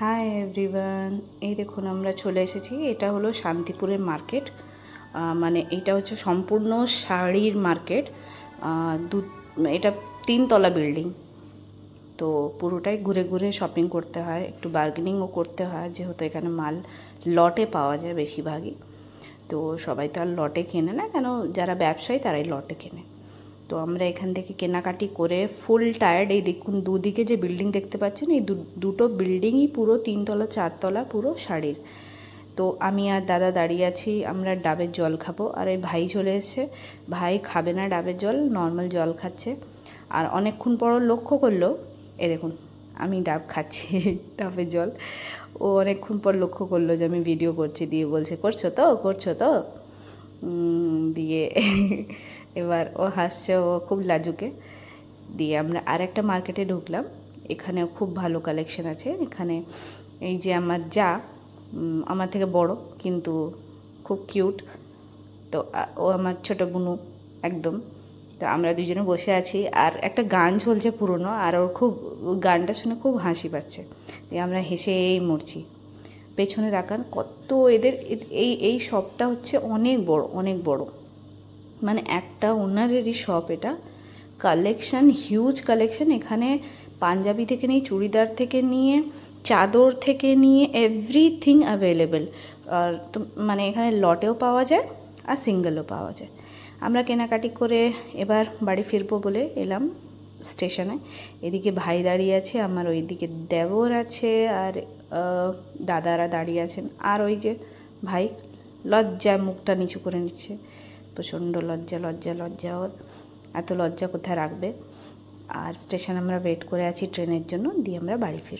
Hi everyone, এই দেখুন আমরা চলে এসেছি। এটা হলো শান্তিপুরের মার্কেট। মানে এটা হচ্ছে সম্পূর্ণ শাড়ির মার্কেট। এটা 3 তলা বিল্ডিং। তো পুরোটাই ঘুরে ঘুরে শপিং করতে হয়, একটু বার্গেনিংও করতে হয়, যেহেতু এখানে মাল লটে পাওয়া যায় বেশিরভাগই। তো সবাই তো আর লটে কেনে না, কেন যারা ব্যবসায়ী তারাই লটে কেনে। তো আমরা এখান থেকে কেনাকাটি করে ফুল টায়ার্ড। এই দেখুন দুদিকে যে বিল্ডিং দেখতে পাচ্ছেন, এই দুটো বিল্ডিংই পুরো 3 তলা 4 তলা পুরো শাড়ির। তো আমি আর দাদা দাঁড়িয়ে আছি, আমরা ডাবের জল খাবো। আর এই ভাই চলে এসেছে, ভাই খাবে না ডাবের জল, নর্মাল জল খাচ্ছে। আর অনেকক্ষণ পর লক্ষ্য করলো, এ দেখুন আমি ডাব খাচ্ছি ডাবের জল। ও অনেকক্ষণ পর লক্ষ্য করলো যে আমি ভিডিও করছি, দিয়ে বলছে করছো তো দিয়ে এবার ও হাসছে, ও খুব লাজুকে। দিয়ে আমরা আর একটা মার্কেটে ঢুকলাম। এখানেও খুব ভালো কালেকশন আছে। এখানে এই যে আমার আমার থেকে বড় কিন্তু খুব কিউট। তো ও আমার ছোটো বুনু একদম। তো আমরা দুজনে বসে আছি, আর একটা গান চলছে পুরনো, আর ওর খুব গানটা শুনে খুব হাসি পাচ্ছে। দিয়ে আমরা হেসেই মরছি। পেছনে রাখান কত এদের, এই শপটা হচ্ছে অনেক বড়। মানে একটা ওনারেরই শপ এটা। Collection huge collection. এখানে পাঞ্জাবি থেকে নিয়ে, চুড়িদার থেকে নিয়ে, চাদর থেকে নিয়ে এভরিথিং অ্যাভেলেবেল। আর তো মানে এখানে লটেও পাওয়া যায় আর সিঙ্গেলও পাওয়া যায়। আমরা কেনাকাটি করে এবার বাড়ি ফিরবো বলে এলাম স্টেশনে। এদিকে ভাই দাঁড়িয়ে আছে, আমার ওইদিকে দেবর আছে, আর দাদারা দাঁড়িয়ে আছেন। আর ওই যে ভাই লজ্জায় মুখটা নিচু করে নিচ্ছে, প্রচণ্ড লজ্জা ওর। এত লজ্জা কোথায় রাখবে। আর স্টেশনে আমরা ওয়েট করে আছি ট্রেনের জন্য, দিয়ে আমরা বাড়ি ফিরব।